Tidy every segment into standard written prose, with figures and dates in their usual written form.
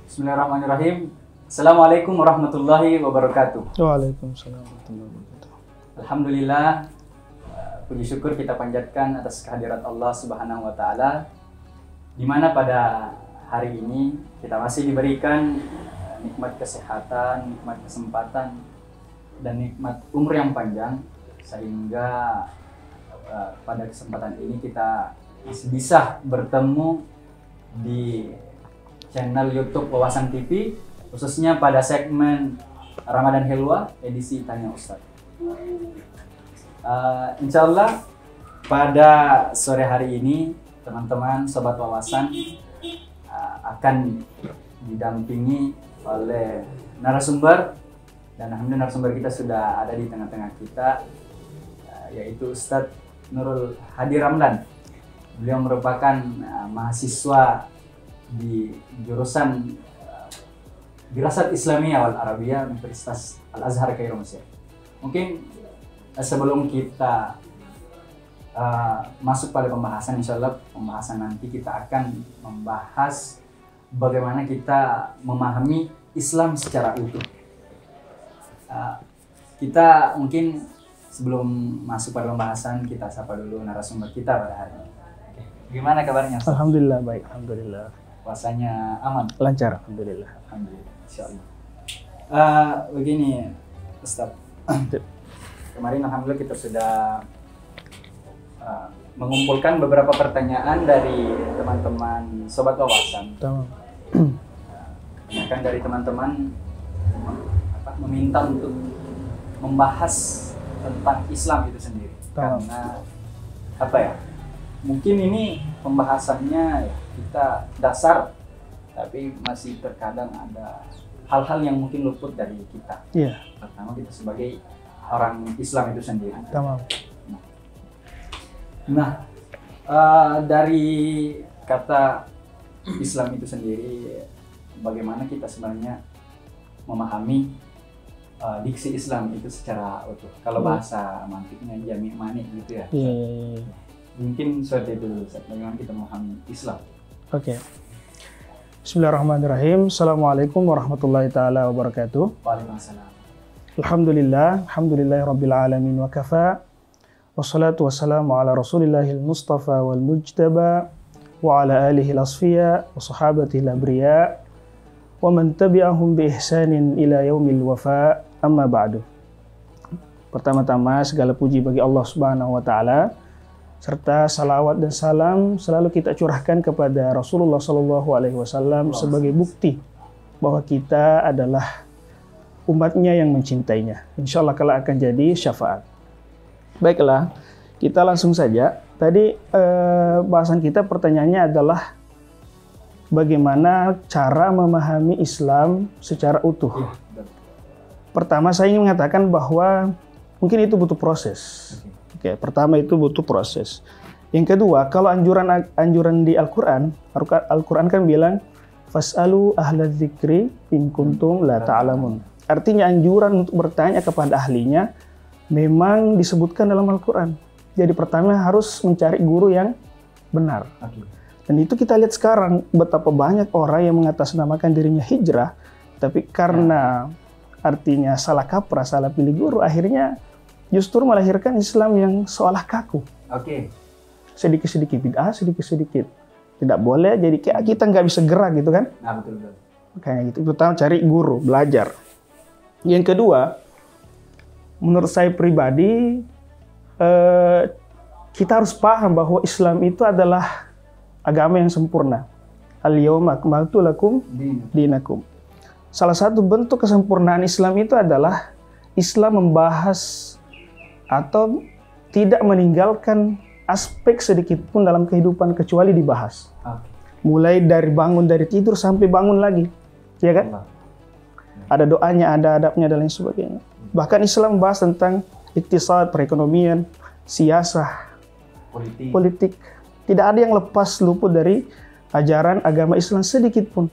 Bismillahirrahmanirrahim. Assalamualaikum warahmatullahi wabarakatuh. Waalaikumsalam warahmatullahi wabarakatuh. Alhamdulillah, puji syukur kita panjatkan atas kehadirat Allah Subhanahu wa taala, di mana pada hari ini kita masih diberikan nikmat kesehatan, nikmat kesempatan dan nikmat umur yang panjang, sehingga pada kesempatan ini kita masih bisa bertemu di channel YouTube Wawasan TV, khususnya pada segmen Ramadan Helwa edisi Tanya Ustadz. Insya Allah pada sore hari ini teman-teman Sobat Wawasan akan didampingi oleh narasumber, dan alhamdulillah narasumber kita sudah ada di tengah-tengah kita, yaitu Ustadz Nurul Hadi Ramdan. Beliau merupakan mahasiswa di jurusan Dirasat Islamiyah wal Arabiyah Universitas Al-Azhar Kairo, Mesir. Mungkin sebelum kita masuk pada pembahasan, insya Allah pembahasan nanti kita akan membahas bagaimana kita memahami Islam secara utuh. Kita mungkin sebelum masuk pada pembahasan, kita sapa dulu narasumber kita pada hari ini. Gimana kabarnya, Ustaz? Alhamdulillah baik, alhamdulillah. Puasanya aman? Lancar, alhamdulillah. Alhamdulillah, insyaallah. Begini, Ustaz. Kemarin alhamdulillah kita sudah mengumpulkan beberapa pertanyaan dari teman-teman Sobat Wawasan. Kebanyakan dari teman-teman meminta untuk membahas tentang Islam itu sendiri. Karena apa ya? Mungkin ini pembahasannya kita dasar, tapi masih terkadang ada hal-hal yang mungkin luput dari kita. Iya. Pertama, kita sebagai orang Islam itu sendiri. Tamam. Nah, dari kata Islam itu sendiri, bagaimana kita sebenarnya memahami diksi Islam itu secara utuh? Kalau bahasa mantiknya jami' mani gitu ya. Iya. Mungkin seperti itu dulu, bagaimana kita memahami Islam. Oke. Bismillahirrahmanirrahim. Assalamualaikum warahmatullahi taala wabarakatuh. Waalaikumsalam. Alhamdulillahi rabbil alamin wa kafa. Wassalatu wassalamu ala rasulillahil mustafa wal mujtaba wa ala alihi al-asfiya wa sahabatihi al-abriya wa man tabi'ahum bi ihsanin ila yaumil wafa, amma ba'du. Pertama-tama segala puji bagi Allah Subhanahu wa taala, serta salawat dan salam selalu kita curahkan kepada Rasulullah SAW sebagai bukti bahwa kita adalah umatnya yang mencintainya. Insya Allah kelak akan jadi syafaat. Baiklah, kita langsung saja. Tadi bahasan kita, pertanyaannya adalah bagaimana cara memahami Islam secara utuh. Pertama, saya ingin mengatakan bahwa mungkin itu butuh proses. Oke, pertama itu butuh proses. Yang kedua, kalau anjuran di Al-Quran kan bilang fas'alu ahla dzikri in kuntum la ta'lamun. Artinya anjuran untuk bertanya kepada ahlinya memang disebutkan dalam Al-Quran. Jadi pertama harus mencari guru yang benar. Dan itu kita lihat sekarang betapa banyak orang yang mengatasnamakan dirinya hijrah, tapi karena artinya salah kaprah, salah pilih guru, akhirnya justru melahirkan Islam yang seolah kaku. Sedikit-sedikit bid'ah, sedikit-sedikit tidak boleh, jadi kayak kita nggak bisa gerak gitu kan. Nah, betul. Kayak gitu. Pertama cari guru, belajar. Yang kedua, menurut saya pribadi, kita harus paham bahwa Islam itu adalah agama yang sempurna. Al-yawma akmaltu lakum dinakum. Salah satu bentuk kesempurnaan Islam itu adalah Islam membahas atau tidak meninggalkan aspek sedikit pun dalam kehidupan kecuali dibahas. Mulai dari bangun dari tidur sampai bangun lagi, ya kan? Ada doanya, ada adabnya dan lain sebagainya. Bahkan Islam membahas tentang iktisad, perekonomian, siasah, politik. Tidak ada yang lepas luput dari ajaran agama Islam sedikit pun.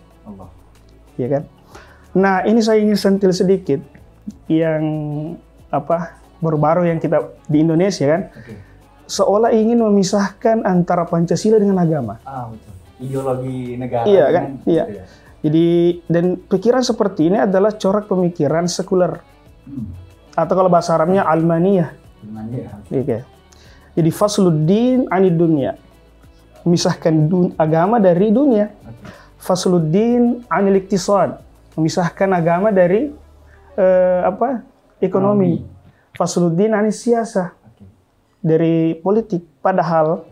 Ya kan? Nah, ini saya ingin sentil sedikit yang baru-baru yang kita di Indonesia kan, seolah ingin memisahkan antara Pancasila dengan agama. Betul. Ideologi negara. Iya kan? Iya. Jadi dan pikiran seperti ini adalah corak pemikiran sekuler atau kalau bahasa Arabnya almaniyah. Oke. Jadi fasluddin anid dunya, memisahkan agama dari dunia. Fasluddin anil iktisad, memisahkan agama dari ekonomi. Fasluddin anis siasah, dari politik. Padahal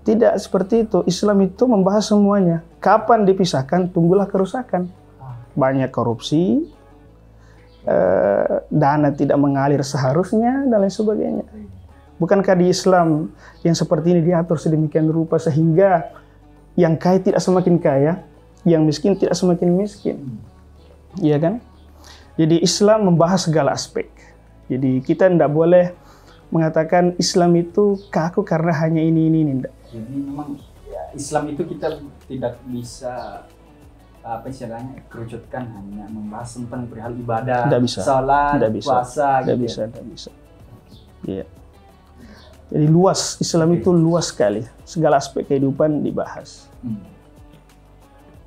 tidak seperti itu. Islam itu membahas semuanya. Kapan dipisahkan, tunggulah kerusakan. Banyak korupsi, dana tidak mengalir seharusnya, dan lain sebagainya. Bukankah di Islam yang seperti ini diatur sedemikian rupa sehingga yang kaya tidak semakin kaya, yang miskin tidak semakin miskin. Iya kan? Jadi Islam membahas segala aspek. Jadi kita tidak boleh mengatakan Islam itu kaku karena hanya ini. Tidak. Jadi memang ya, Islam itu kita tidak bisa istilahnya kerucutkan hanya membahas tentang perihal ibadah, salat, puasa, tidak bisa. Iya. Jadi luas, Islam itu luas sekali. Segala aspek kehidupan dibahas.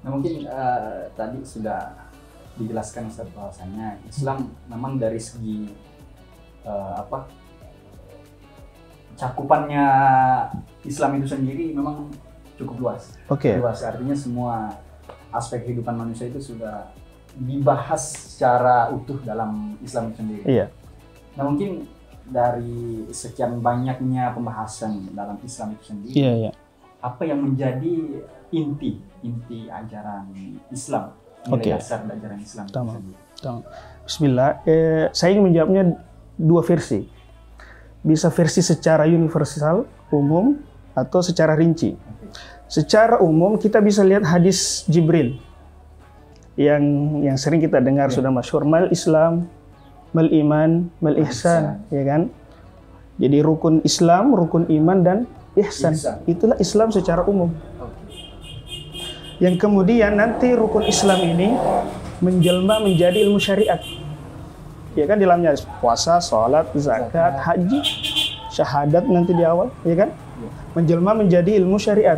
Nah mungkin tadi sudah dijelaskan Ustaz bahwasanya Islam memang dari segi cakupannya Islam itu sendiri memang cukup luas. Luas artinya semua aspek kehidupan manusia itu sudah dibahas secara utuh dalam Islam itu sendiri. Iya. Nah mungkin dari sekian banyaknya pembahasan dalam Islam itu sendiri, apa yang menjadi inti ajaran Islam, nilai dasar ajaran Islam itu sendiri? Bismillah, saya ingin menjawabnya dua versi. Bisa versi secara universal, umum, atau secara rinci. Secara umum kita bisa lihat hadis Jibril yang sering kita dengar, sudah masyhur, mal Islam, mal iman, mal ihsan, ya kan? Jadi rukun Islam, rukun iman dan ihsan. Itulah Islam secara umum. Yang kemudian nanti rukun Islam ini menjelma menjadi ilmu syariat. Ya kan, di dalamnya puasa, sholat, zakat, haji, syahadat nanti di awal, ya kan? Menjelma menjadi ilmu syariat.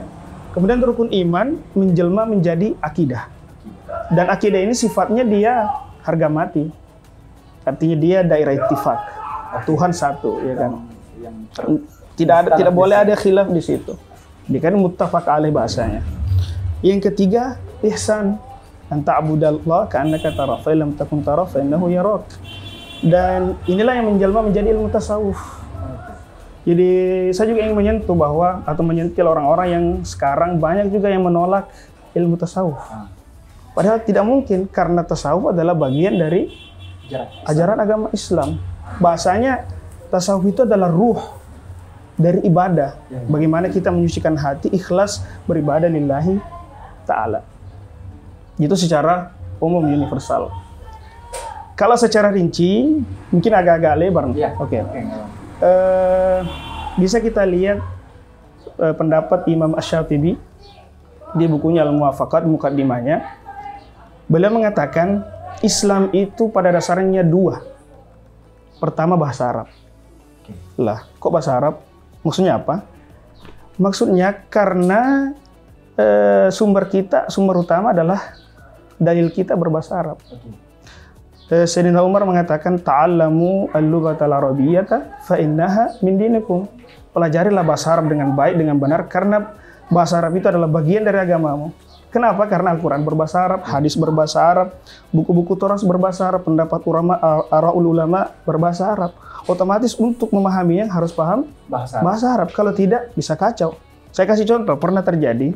Kemudian rukun iman menjelma menjadi akidah. Dan akidah ini sifatnya dia harga mati. Artinya dia daerah ittifaq, Tuhan satu, ya kan? Tidak boleh ada khilaf di situ. Dia kan muttafaq alaih bahasanya. Yang ketiga, ihsan, anta abudallah ka'annaka tara fa lam takun tara fa innahu yarak. Dan inilah yang menjelma menjadi ilmu tasawuf. Jadi saya juga ingin menyentuh bahwa atau menyentil orang-orang yang sekarang banyak juga yang menolak ilmu tasawuf. Padahal tidak mungkin, karena tasawuf adalah bagian dari ajaran agama Islam. Bahasanya tasawuf itu adalah ruh dari ibadah. Bagaimana kita menyucikan hati, ikhlas beribadah lillahi ta'ala. Itu secara umum universal. Kalau secara rinci mungkin agak-agak lebar. Bisa kita lihat pendapat Imam Asy-Syatibi di bukunya Al-Muwafaqat, mukaddimahnya. Beliau mengatakan Islam itu pada dasarnya dua. Pertama bahasa Arab. Lah, kok bahasa Arab? Maksudnya apa? Maksudnya karena sumber utama adalah dalil kita berbahasa Arab. Sayyidina Umar mengatakan ta'allamu al-lughatal arabiyyata fa innaha min dinikum. Pelajarilah bahasa Arab dengan baik, dengan benar, karena bahasa Arab itu adalah bagian dari agamamu. Kenapa? Karena Al-Quran berbahasa Arab, hadis berbahasa Arab, buku-buku Torah berbahasa Arab, pendapat ara'ul ulama berbahasa Arab. Otomatis untuk memahaminya harus paham bahasa Arab. Kalau tidak, bisa kacau. Saya kasih contoh, pernah terjadi.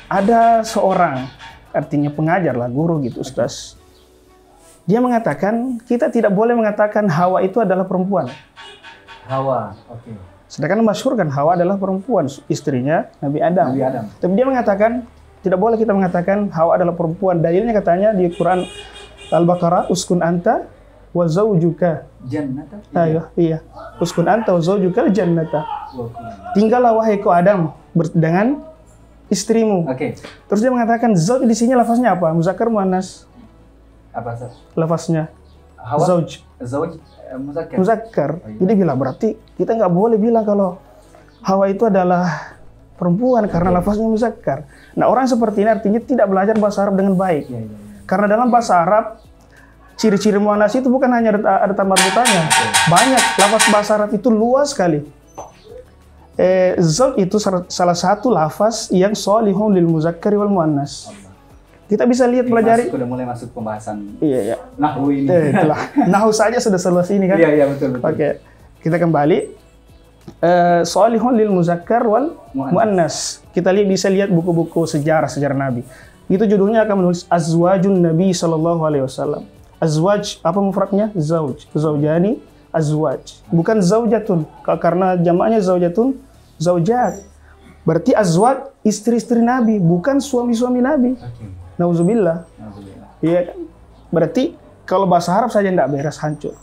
Ada seorang, artinya pengajar lah, guru gitu, ustaz. Dia mengatakan, kita tidak boleh mengatakan Hawa itu adalah perempuan. Hawa, Sedangkan masyhur kan Hawa adalah perempuan, istrinya Nabi Adam. Tapi dia mengatakan tidak boleh kita mengatakan Hawa adalah perempuan. Dalilnya katanya di Quran Al-Baqarah, uskun anta wa zawjuka jannata. Iya. Uskun anta wa zawjuka jannata. Tinggallah wahai kau Adam dengan istrimu. Terus dia mengatakan zauj di sini lafaznya apa? Muzakkar muannas. Apa Ustaz? Lafaznya Hawa. Zauj muzakkar. Jadi bilang berarti kita nggak boleh bilang kalau Hawa itu adalah perempuan karena lafaznya muzakkar. Nah, orang seperti ini artinya tidak belajar bahasa Arab dengan baik. Karena dalam bahasa Arab ciri-ciri muannas itu bukan hanya ada tambah marbutannya. Banyak lafaz bahasa Arab itu luas sekali. Zauj itu salah satu lafaz yang sholihun lil muzakkari wal muannas. Kita bisa lihat pelajari. Sudah mulai masuk pembahasan. Iya. Nahwu ini. Itulah. Nahwu saja sudah seluas ini kan? Iya, betul. Oke. Kita kembali. Sholihun lil muzakkar wal muannas. Kita bisa lihat buku-buku sejarah Nabi. Itu judulnya akan menulis Azwajun Nabi sallallahu alaihi wasallam. Azwaj apa mufradnya? Zauj. Zaujani, azwaj. Bukan zaujatun. Karena jamaknya zaujatun, zaujat. Berarti azwaj istri-istri Nabi, bukan suami-suami Nabi. Nauzubillah. Iya. Berarti kalau bahasa Arab saja tidak beres, hancur.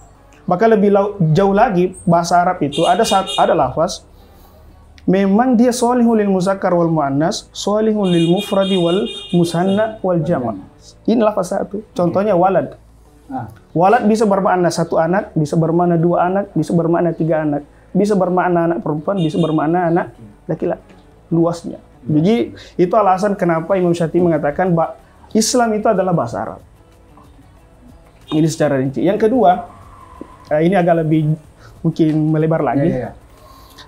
Maka lebih jauh lagi bahasa Arab itu ada lafaz memang dia sholihun lil muzakkar wal muannas, sholihun lil mufradi wal musanna wal jama'. Ini lafaz satu. Contohnya walad. Walad bisa bermakna satu anak, bisa bermakna dua anak, bisa bermakna tiga anak, bisa bermakna anak perempuan, bisa bermakna anak laki-laki. Luasnya. Jadi itu alasan kenapa Imam Syafi'i mengatakan Islam itu adalah bahasa Arab. Ini secara rinci. Yang kedua, ini agak lebih mungkin melebar lagi.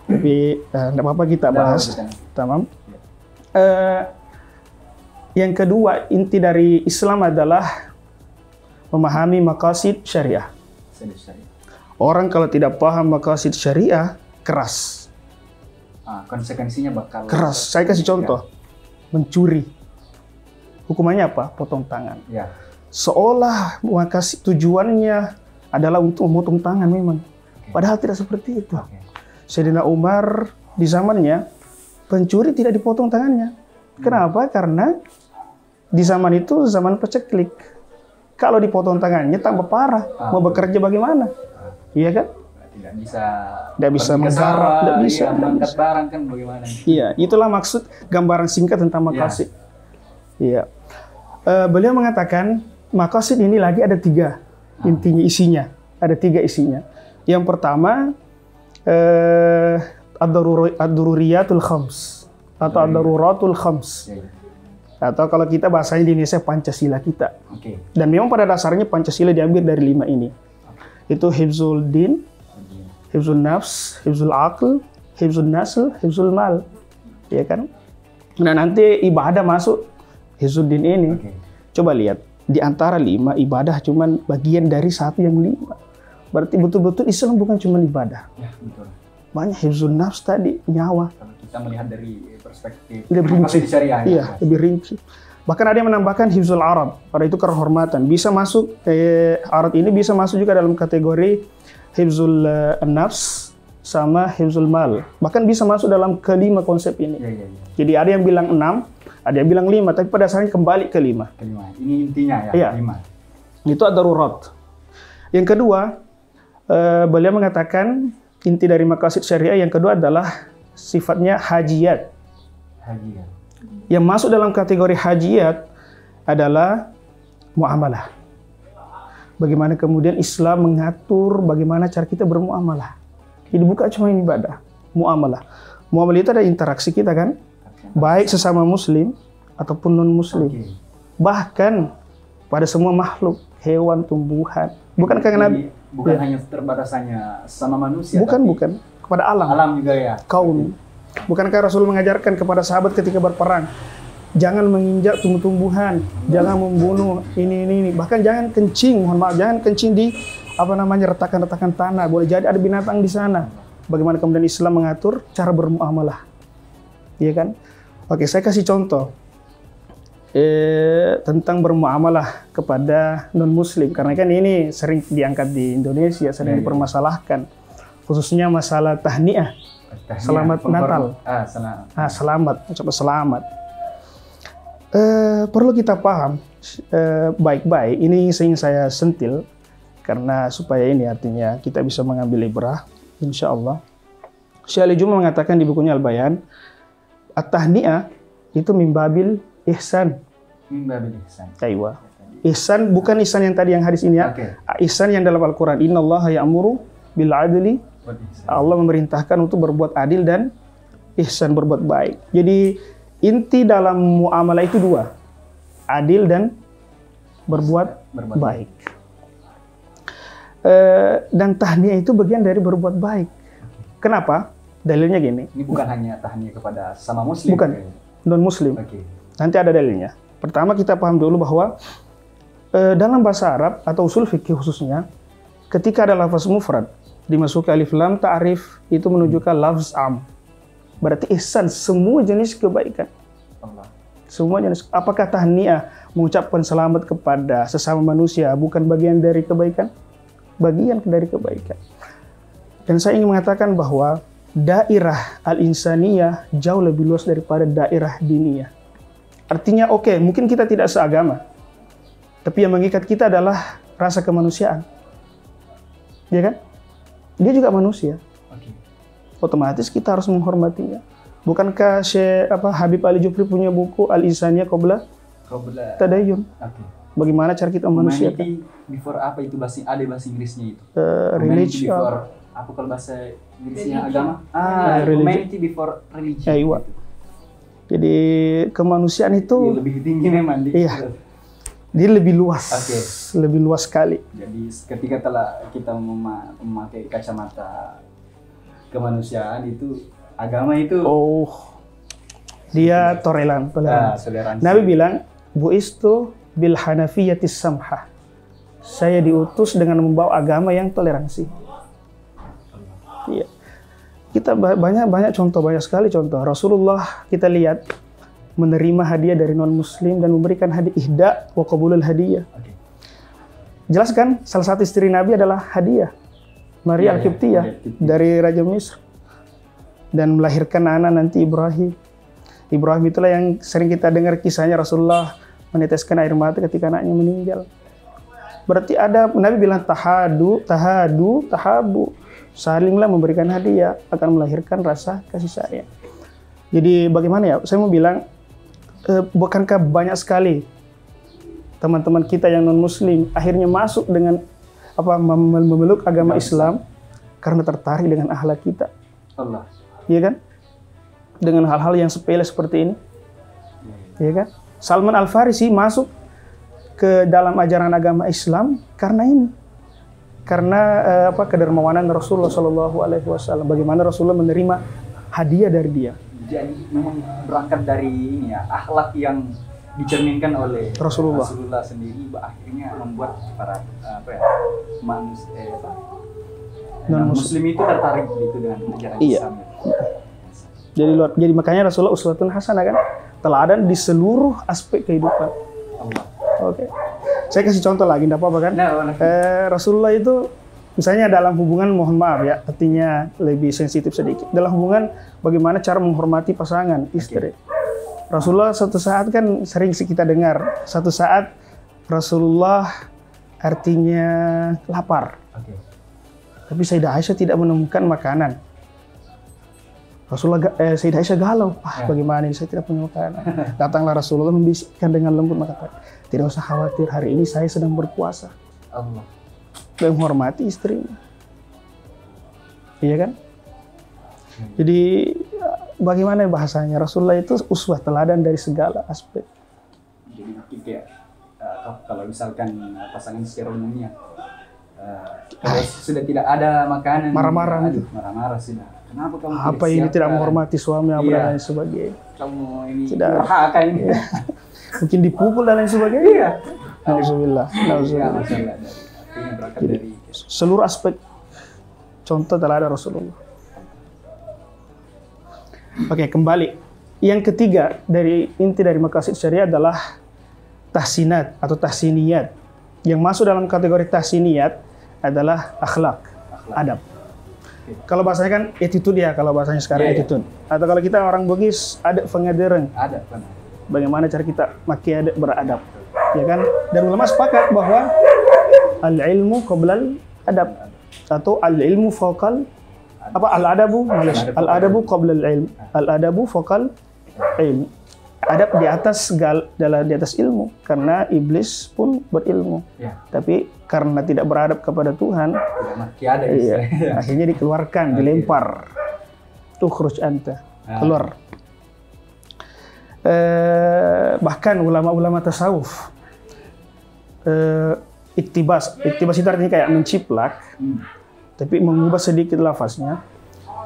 Tapi tidak apa-apa kita bahas. Tamam. Yang kedua, inti dari Islam adalah memahami maqasid syariah. Orang kalau tidak paham maqasid syariah, keras. Konsekuensinya bakal keras. Saya kasih contoh. Mencuri. Hukumannya apa? Potong tangan. Seolah maqasid tujuannya adalah untuk memotong tangan memang. Padahal tidak seperti itu. Sayyidina Umar di zamannya, pencuri tidak dipotong tangannya. Kenapa? Karena di zaman itu zaman paceklik. Kalau dipotong tangannya tambah parah. Mau bekerja bagaimana? Iya kan? Tidak bisa menggarap, tidak bisa mengangkat barang kan bagaimana? Iya, itulah maksud gambaran singkat tentang maqasid. Iya. Beliau mengatakan maqasid ini lagi ada tiga intinya, isinya. Ada tiga isinya. Yang pertama ad-daruriyatul khams atau ad-daruratul khams. Atau kalau kita bahasanya di Indonesia Pancasila kita. Dan memang pada dasarnya Pancasila diambil dari 5 ini. Itu hifzul din, hifzul nafs, hifzul aql, hifzul nasl, hifzul mal. Ya kan? Nah, nanti ibadah masuk hifzul din ini. Coba lihat, di antara 5 ibadah cuman bagian dari satu yang 5. Berarti betul-betul Islam bukan cuma ibadah. Banyak hifzul nafs tadi, nyawa. Kalau kita melihat dari perspektif lebih rinci. Syariah, iya, lebih rinci. Bahkan ada yang menambahkan hifzul arab, karena itu kehormatan. Bisa masuk, arab ini bisa masuk juga dalam kategori hifzul nafs sama hifzul mal. Bahkan bisa masuk dalam kelima konsep ini. Jadi ada yang bilang 6, ada yang bilang 5, tapi pada dasarnya kembali ke 5. Ini intinya ya, 5. Itu ad-darurat. Yang kedua, beliau mengatakan inti dari maqasid syariah yang kedua adalah sifatnya hajiyat. Yang masuk dalam kategori hajiyat adalah muamalah. Bagaimana kemudian Islam mengatur bagaimana cara kita bermuamalah. Jadi bukan cuma ibadah, muamalah. Muamalah itu ada interaksi kita kan, baik sesama muslim ataupun non muslim. Bahkan pada semua makhluk, hewan, tumbuhan. Bukan karena Nabi bukan hanya terbatasannya sama manusia. Bukan kepada alam. Alam juga ya. Kaum. Bukankah Rasul mengajarkan kepada sahabat ketika berperang, jangan menginjak tumbuh-tumbuhan, jangan membunuh ini. Bahkan jangan kencing, mohon maaf, jangan kencing di retakan-retakan tanah. Boleh jadi ada binatang di sana. Bagaimana kemudian Islam mengatur cara bermuamalah. Iya kan? Oke, saya kasih contoh tentang bermuamalah kepada non-muslim. Karena kan ini sering diangkat di Indonesia, sering dipermasalahkan. Khususnya masalah tahniah. Selamat Natal. Selamat. Ucapan selamat. Perlu kita paham baik-baik. Ini ingin saya sentil. Karena supaya ini artinya kita bisa mengambil ibrah. Insya Allah. Syekh Ali Juma mengatakan di bukunya Al-Bayan. At-tahniah itu mimbabil ihsan. Aywa. Ihsan bukan ihsan yang tadi yang hadis ini ya. Ihsan yang dalam Al-Quran. Innallaha ya'muru bil adli. Allah memerintahkan untuk berbuat adil dan ihsan, berbuat baik. Jadi inti dalam muamalah itu dua, adil dan berbuat baik. Dan tahniah itu bagian dari berbuat baik. Kenapa? Dalilnya gini. Ini bukan hanya tahniah kepada sama muslim. Bukan, non-muslim. Nanti ada dalilnya. Pertama kita paham dulu bahwa dalam bahasa Arab atau usul fikih khususnya, ketika ada lafaz mufrad dimasuki alif lam ta'rif, itu menunjukkan lafaz am. Berarti ihsan, semua jenis kebaikan. Semua jenis. Apakah tahniah mengucapkan selamat kepada sesama manusia bukan bagian dari kebaikan? Bagian dari kebaikan. Dan saya ingin mengatakan bahwa dairah al-insaniyah jauh lebih luas daripada dairah diniyah. Artinya mungkin kita tidak seagama, tapi yang mengikat kita adalah rasa kemanusiaan. Ya kan? Dia juga manusia. Otomatis kita harus menghormatinya. Bukankah Habib Ali Jufri punya buku Al-Insaniyah Qabla Tadayun? Bagaimana cara kita memanusiakan? Humanity before apa itu ada bahasa Inggrisnya itu? Religion. Before apa kalau bahasa Inggrisnya agama? Humanity before religion. Iya. Jadi kemanusiaan itu lebih tinggi memang. Iya. Dia lebih luas. Lebih luas sekali. Jadi ketika kita memakai kacamata kemanusiaan itu, agama itu dia toleransi. Nabi bilang, buistu bil hanafiyatis samhah. Saya diutus dengan membawa agama yang toleransi. Iya. Kita banyak contoh, banyak sekali contoh. Rasulullah kita lihat menerima hadiah dari non-muslim dan memberikan hadiah, ihda wa qabulul hadiyah. Jelas kan, salah satu istri Nabi adalah hadiah, Maria Al-Qibtiyah dari Raja Misr, dan melahirkan anak nanti Ibrahim. Ibrahim itulah yang sering kita dengar kisahnya, Rasulullah meneteskan air mata ketika anaknya meninggal. Berarti ada, Nabi bilang tahabu, salinglah memberikan hadiah akan melahirkan rasa kasih sayang. Jadi bagaimana ya? Saya mau bilang, bukankah banyak sekali teman-teman kita yang non-muslim akhirnya masuk dengan memeluk agama Islam karena tertarik dengan akhlak kita. Iya kan? Dengan hal-hal yang sepele seperti ini. Iya kan? Salman Al-Farisi masuk ke dalam ajaran agama Islam karena ini. Karena kedermawanan Rasulullah SAW. Bagaimana Rasulullah menerima hadiah dari dia. Jadi memang berangkat dari ini ya, akhlak yang dicerminkan oleh Rasulullah sendiri, akhirnya membuat para muslim itu tertarik gitu dengan ajaran Islam. Jadi makanya Rasulullah uswatun hasanah kan, teladan di seluruh aspek kehidupan. Saya kasih contoh lagi, tidak apa-apa kan? Rasulullah itu misalnya dalam hubungan, mohon maaf ya, artinya lebih sensitif sedikit. Dalam hubungan, bagaimana cara menghormati pasangan, istri. Rasulullah suatu saat kan sering kita dengar, satu saat Rasulullah artinya lapar. Tapi Sayyidah Aisyah tidak menemukan makanan. Sayyidah Aisyah galau, bagaimana ini saya tidak punya makanan. Datanglah Rasulullah membisikkan dengan lembut, mengatakan, tidak usah khawatir, hari ini saya sedang berpuasa. Dan menghormati istrinya. Iya kan? Jadi bagaimana bahasanya? Rasulullah itu uswah, teladan dari segala aspek. Jadi kayak kalau misalkan pasangan secara umumnya kalau sudah tidak ada makanan, marah-marah sudah. Kenapa kamu apa ini tidak menghormati suami dan lain sebagainya? Kamu ini durhaka ini. Mungkin dipukul dan lain sebagainya. Nauzubillah. Jadi, seluruh aspek contoh telah ada Rasulullah. Oke, kembali. Yang ketiga dari inti dari maqasid syariah adalah tahsinat atau tahsiniyat. Yang masuk dalam kategori tahsiniyat adalah akhlak, adab. Kalau bahasanya kan attitude ya, kalau bahasanya sekarang attitude. Atau kalau kita orang Bugis, adab pengajaran. Bagaimana cara kita makai adab, beradab. Ya kan? Dan ulama sepakat bahwa al-ilmu qablal adab atau al-ilmu fawqal al-adabu qablal ilm. Al-adabu fawqal ilm. Adab di atas ilmu, karena iblis pun berilmu. Tapi karena tidak beradab kepada Tuhan, akhirnya dikeluarkan, dilempar. Tukhruj anta. keluar. Bahkan ulama-ulama tasawuf iktibas itu artinya kayak menciplak, tapi mengubah sedikit lafaznya.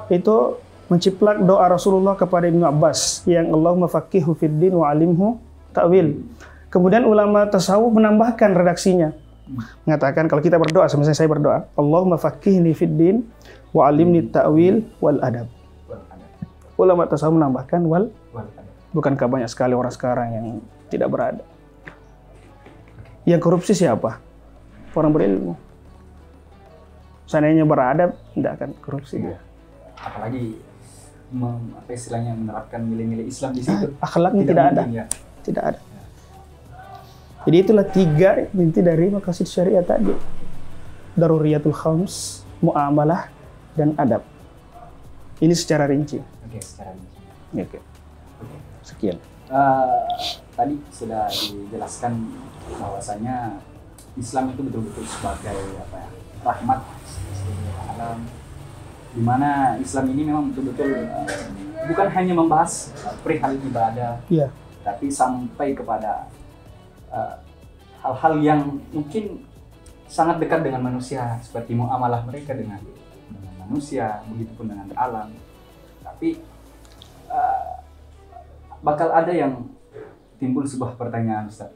Itu menciplak doa Rasulullah kepada Ibnu Abbas yang Allahumma faqihu fid din wa alimhu ta'wil. Kemudian ulama tasawuf menambahkan redaksinya, mengatakan kalau kita berdoa, misalnya saya berdoa, Allahumma faqihni fid din wa alimni ta'wil wal adab. Ulama tasawuf menambahkan wal adab. Bukankah banyak sekali orang sekarang yang tidak beradab? Yang korupsi siapa? Orang berilmu. Seandainya beradab, tidak akan korupsi. Ya. Apalagi apa istilahnya menerapkan nilai-nilai Islam di situ. Akhlaknya tidak ada. Ya. Tidak ada. Jadi itulah 3 inti dari maqasid syariat tadi. Daruriyatul khams, muamalah, dan adab. Ini secara rinci. Oke, secara rinci. Oke. Sekian. Tadi sudah dijelaskan bahwasanya Islam itu betul-betul sebagai rahmat alam, di mana Islam ini memang betul-betul bukan hanya membahas perihal ibadah, tapi sampai kepada hal-hal yang mungkin sangat dekat dengan manusia, seperti muamalah mereka dengan manusia, begitupun dengan alam. Tapi bakal ada yang timbul sebuah pertanyaan, Ustaz.